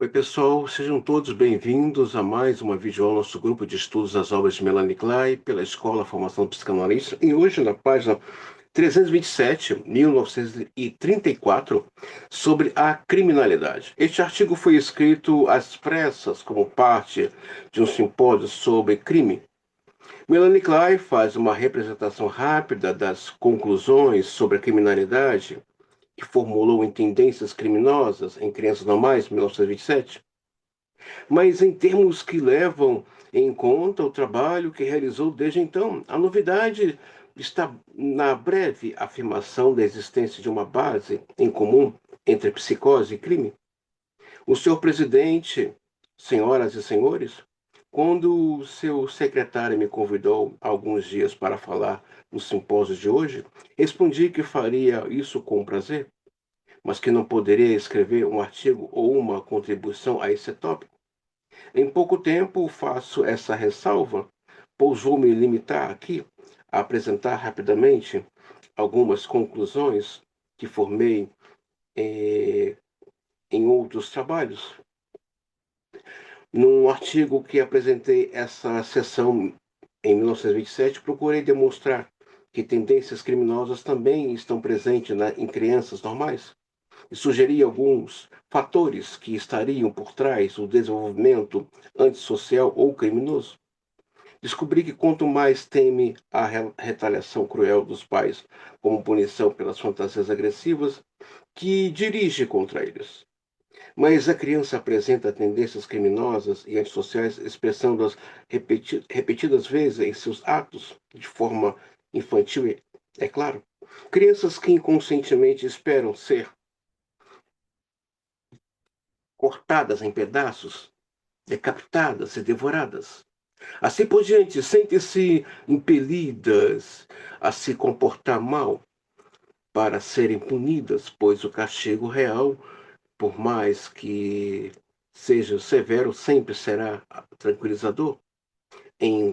Oi, pessoal, sejam todos bem-vindos a mais uma videoaula do nosso grupo de estudos das obras de Melanie Klein pela Escola Formação Psicanalista. E hoje, na página 327, 1934, sobre a criminalidade. Este artigo foi escrito às pressas como parte de um simpósio sobre crime. Melanie Klein faz uma representação rápida das conclusões sobre a criminalidade que formulou em Tendências Criminosas em Crianças Normais, 1927. Mas em termos que levam em conta o trabalho que realizou desde então, a novidade está na breve afirmação da existência de uma base em comum entre psicose e crime. O senhor presidente, senhoras e senhores, quando o seu secretário me convidou há alguns dias para falar no simpósio de hoje, respondi que faria isso com prazer, mas que não poderia escrever um artigo ou uma contribuição a esse tópico. Em pouco tempo faço essa ressalva, pois vou me limitar aqui a apresentar rapidamente algumas conclusões que formei eh, em outros trabalhos. Num artigo que apresentei essa sessão em 1927, procurei demonstrar que tendências criminosas também estão presentes em crianças normais e sugeri alguns fatores que estariam por trás do desenvolvimento antissocial ou criminoso. Descobri que quanto mais teme a retaliação cruel dos pais como punição pelas fantasias agressivas que dirige contra eles. Mas a criança apresenta tendências criminosas e antissociais, expressando-as repetidas vezes em seus atos, de forma infantil, é claro. Crianças que inconscientemente esperam ser cortadas em pedaços, decapitadas e devoradas. Assim por diante, sentem-se impelidas a se comportar mal para serem punidas, pois o castigo real, por mais que seja severo, sempre será tranquilizador em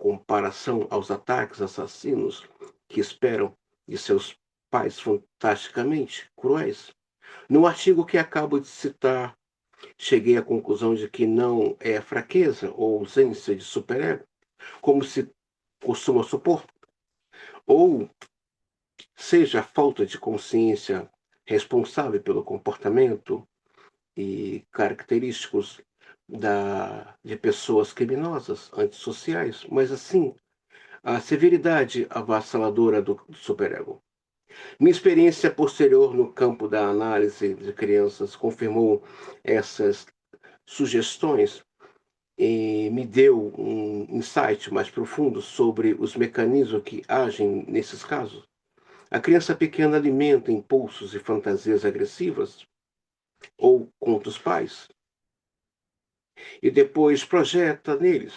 comparação aos ataques assassinos que esperam de seus pais fantasticamente cruéis. No artigo que acabo de citar, cheguei à conclusão de que não é fraqueza ou ausência de superego, como se costuma supor, ou seja, a falta de consciência responsável pelo comportamento e característicos de pessoas criminosas, antissociais, mas assim, a severidade avassaladora do superego. Minha experiência posterior no campo da análise de crianças confirmou essas sugestões e me deu um insight mais profundo sobre os mecanismos que agem nesses casos. A criança pequena alimenta impulsos e fantasias agressivas ou contra os pais e depois projeta neles.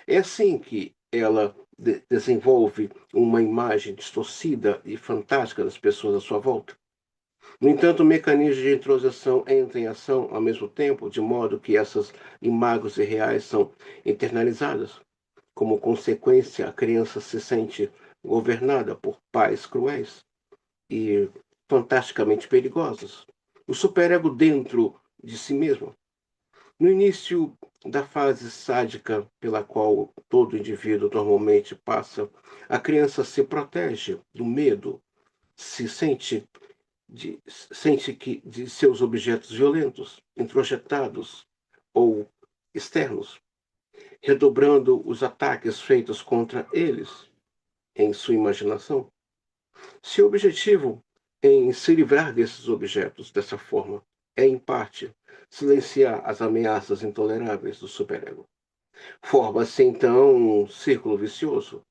É assim que ela desenvolve uma imagem distorcida e fantástica das pessoas à sua volta. No entanto, o mecanismo de introjeção entra em ação ao mesmo tempo, de modo que essas imagens irreais são internalizadas. Como consequência, a criança se sente governada por pais cruéis e fantasticamente perigosos. O superego dentro de si mesmo. No início da fase sádica pela qual todo indivíduo normalmente passa, a criança se protege do medo, se sente sente que de seus objetos violentos, introjetados ou externos, redobrando os ataques feitos contra eles em sua imaginação. Seu objetivo em se livrar desses objetos dessa forma é, em parte, silenciar as ameaças intoleráveis do superego. Forma-se então um círculo vicioso,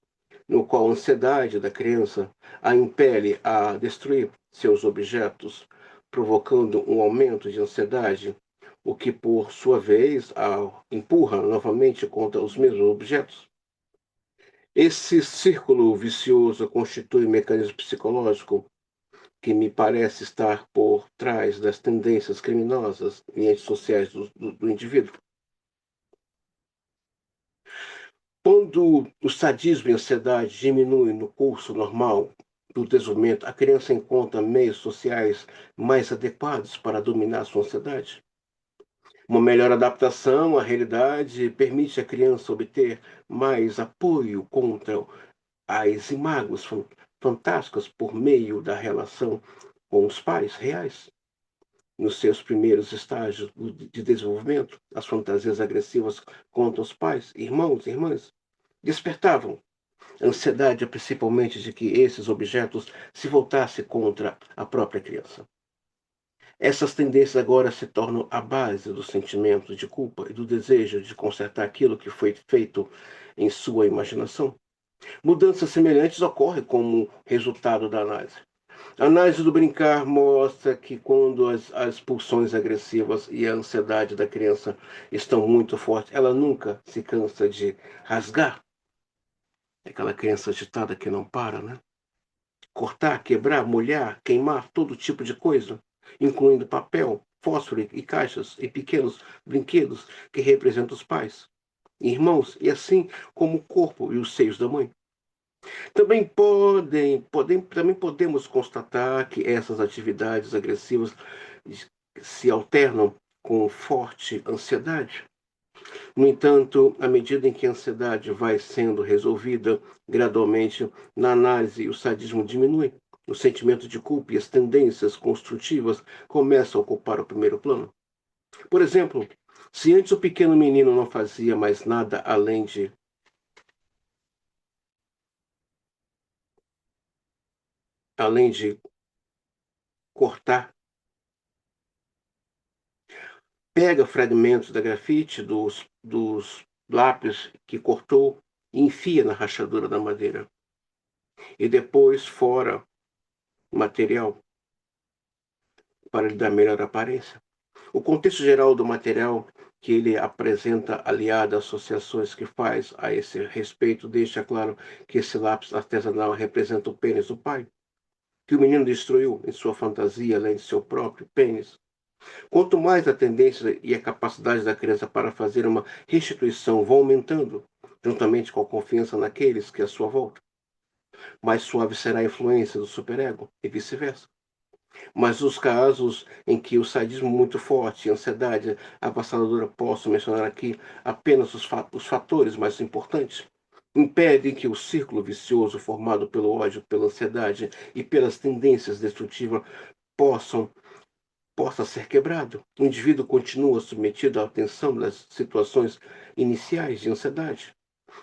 no qual a ansiedade da criança a impele a destruir seus objetos, provocando um aumento de ansiedade, o que, por sua vez, a empurra novamente contra os mesmos objetos. Esse círculo vicioso constitui um mecanismo psicológico que me parece estar por trás das tendências criminosas e antissociais do indivíduo. Quando o sadismo e a ansiedade diminuem no curso normal do desenvolvimento, a criança encontra meios sociais mais adequados para dominar sua ansiedade. Uma melhor adaptação à realidade permite à criança obter mais apoio contra as imagens fantásticas por meio da relação com os pais reais. Nos seus primeiros estágios de desenvolvimento, as fantasias agressivas contra os pais, irmãos e irmãs despertavam ansiedade, principalmente de que esses objetos se voltassem contra a própria criança. Essas tendências agora se tornam a base do sentimento de culpa e do desejo de consertar aquilo que foi feito em sua imaginação. Mudanças semelhantes ocorrem como resultado da análise. A análise do brincar mostra que quando as pulsões agressivas e a ansiedade da criança estão muito fortes, ela nunca se cansa de rasgar. É aquela criança agitada que não para, né? Cortar, quebrar, molhar, queimar todo tipo de coisa, incluindo papel, fósforo e caixas e pequenos brinquedos que representam os pais, irmãos e assim como o corpo e os seios da mãe. Também podemos constatar que essas atividades agressivas se alternam com forte ansiedade. No entanto, à medida em que a ansiedade vai sendo resolvida gradualmente na análise, o sadismo diminui. O sentimento de culpa e as tendências construtivas começam a ocupar o primeiro plano. Por exemplo, se antes o pequeno menino não fazia mais nada além de cortar, pega fragmentos da grafite, dos lápis que cortou e enfia na rachadura da madeira. E depois fora o material para lhe dar melhor aparência. O contexto geral do material que ele apresenta, aliado às associações que faz a esse respeito, deixa claro que esse lápis artesanal representa o pênis do pai, que o menino destruiu em sua fantasia, além de seu próprio pênis. Quanto mais a tendência e a capacidade da criança para fazer uma restituição vão aumentando, juntamente com a confiança naqueles que à sua volta, mais suave será a influência do superego e vice-versa. Mas os casos em que o sadismo muito forte e a ansiedade avassaladora, posso mencionar aqui apenas os fatores mais importantes, impedem que o círculo vicioso formado pelo ódio, pela ansiedade e pelas tendências destrutivas possam possa ser quebrado. O indivíduo continua submetido à tensão das situações iniciais de ansiedade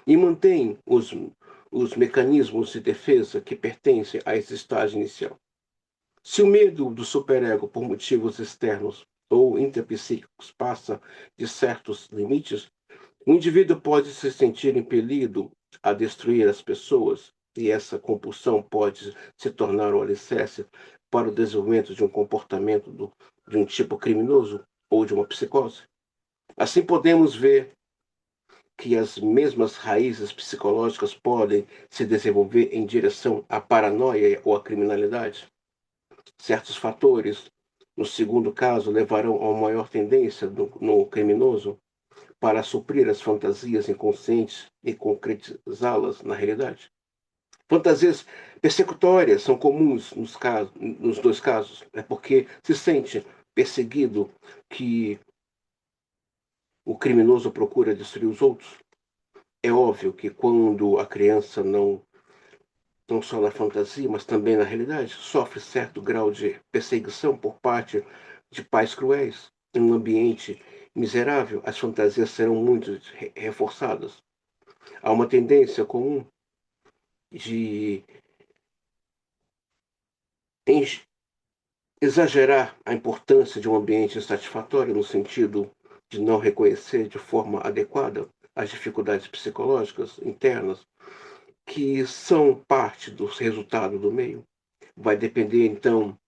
e mantém os mecanismos de defesa que pertencem a esse estágio inicial. Se o medo do superego por motivos externos ou intrapsíquicos passa de certos limites, o indivíduo pode se sentir impelido a destruir as pessoas, e essa compulsão pode se tornar o alicerce para o desenvolvimento de um comportamento de um tipo criminoso ou de uma psicose. Assim, podemos ver que as mesmas raízes psicológicas podem se desenvolver em direção à paranoia ou à criminalidade. Certos fatores, no segundo caso, levarão a uma maior tendência no criminoso para suprir as fantasias inconscientes e concretizá-las na realidade. Fantasias persecutórias são comuns nos dois casos, é porque se sente perseguido que o criminoso procura destruir os outros. É óbvio que quando a criança não só na fantasia, mas também na realidade, sofre certo grau de perseguição por parte de pais cruéis, em um ambiente miserável, as fantasias serão muito reforçadas. Há uma tendência comum de exagerar a importância de um ambiente insatisfatório no sentido de não reconhecer de forma adequada as dificuldades psicológicas internas que são parte do resultado do meio. Vai depender, então,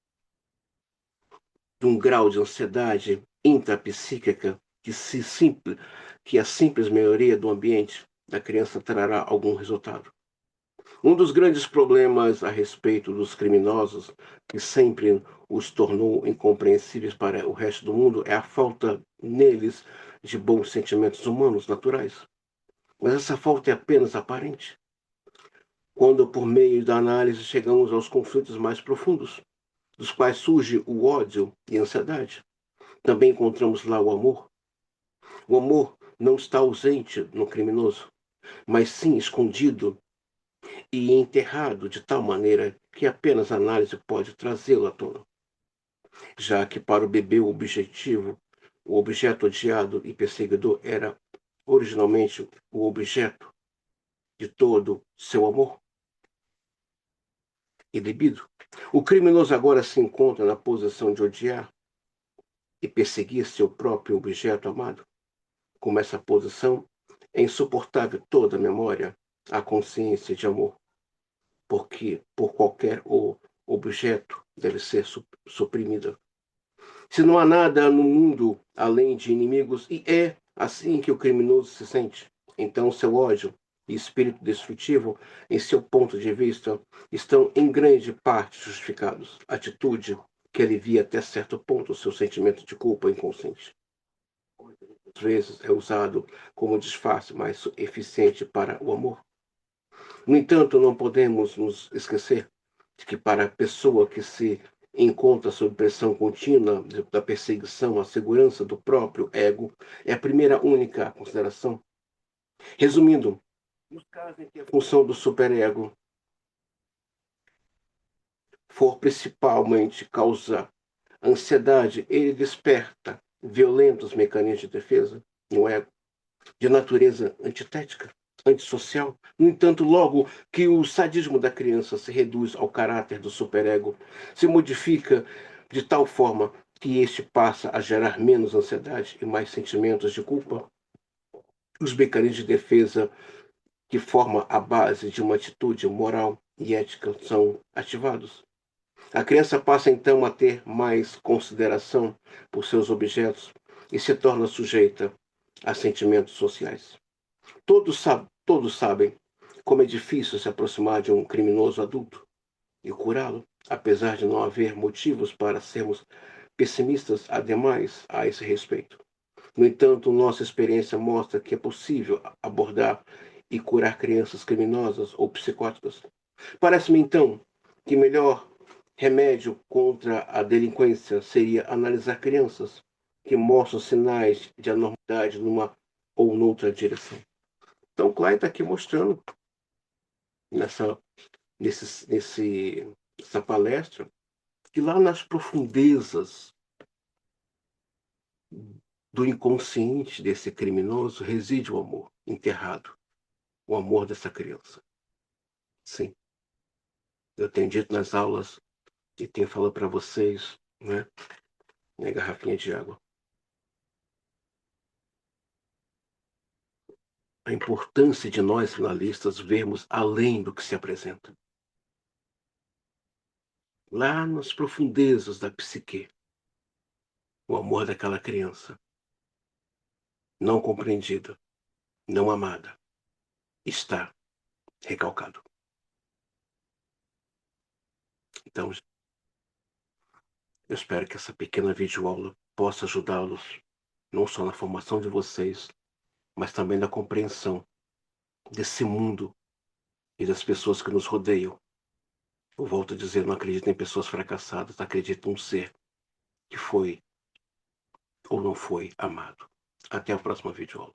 de um grau de ansiedade intrapsíquica que a simples melhoria do ambiente da criança trará algum resultado. Um dos grandes problemas a respeito dos criminosos, que sempre os tornou incompreensíveis para o resto do mundo, é a falta neles de bons sentimentos humanos naturais. Mas essa falta é apenas aparente. Quando, por meio da análise, chegamos aos conflitos mais profundos, dos quais surge o ódio e a ansiedade, também encontramos lá o amor, O amor não está ausente no criminoso, mas sim escondido e enterrado de tal maneira que apenas a análise pode trazê-lo à tona. Já que para o bebê o objeto odiado e perseguidor era originalmente o objeto de todo seu amor e libido. O criminoso agora se encontra na posição de odiar e perseguir seu próprio objeto amado. Como essa posição é insuportável toda a memória, a consciência de amor, porque por qualquer objeto deve ser suprimida. Se não há nada no mundo além de inimigos, e é assim que o criminoso se sente, então seu ódio e espírito destrutivo, em seu ponto de vista, estão em grande parte justificados. Atitude que alivia até certo ponto o seu sentimento de culpa inconsciente. Às vezes é usado como disfarce mais eficiente para o amor. No entanto, não podemos nos esquecer de que para a pessoa que se encontra sob pressão contínua da perseguição, a segurança do próprio ego é a primeira única consideração. Resumindo, nos casos em que a função do superego for principalmente causar ansiedade, ele desperta violentos mecanismos de defesa no ego, de natureza antitética, antissocial. No entanto, logo que o sadismo da criança se reduz ao caráter do superego, se modifica de tal forma que este passa a gerar menos ansiedade e mais sentimentos de culpa, os mecanismos de defesa que formam a base de uma atitude moral e ética são ativados. A criança passa então a ter mais consideração por seus objetos e se torna sujeita a sentimentos sociais. Todos sabem como é difícil se aproximar de um criminoso adulto e curá-lo, apesar de não haver motivos para sermos pessimistas ademais a esse respeito. No entanto, nossa experiência mostra que é possível abordar e curar crianças criminosas ou psicóticas. Parece-me, então, que melhor remédio contra a delinquência seria analisar crianças que mostram sinais de anormalidade numa ou noutra direção. Então, o Klein está aqui mostrando nessa, nessa palestra que lá nas profundezas do inconsciente desse criminoso reside o amor enterrado, o amor dessa criança. Sim, eu tenho dito nas aulas e tenho falado para vocês, né, minha garrafinha de água, a importância de nós finalistas vermos além do que se apresenta. Lá nas profundezas da psique, o amor daquela criança, não compreendida, não amada, está recalcado. Então, eu espero que essa pequena videoaula possa ajudá-los, não só na formação de vocês, mas também na compreensão desse mundo e das pessoas que nos rodeiam. Eu volto a dizer, não acredito em pessoas fracassadas, acredito em um ser que foi ou não foi amado. Até a próxima videoaula.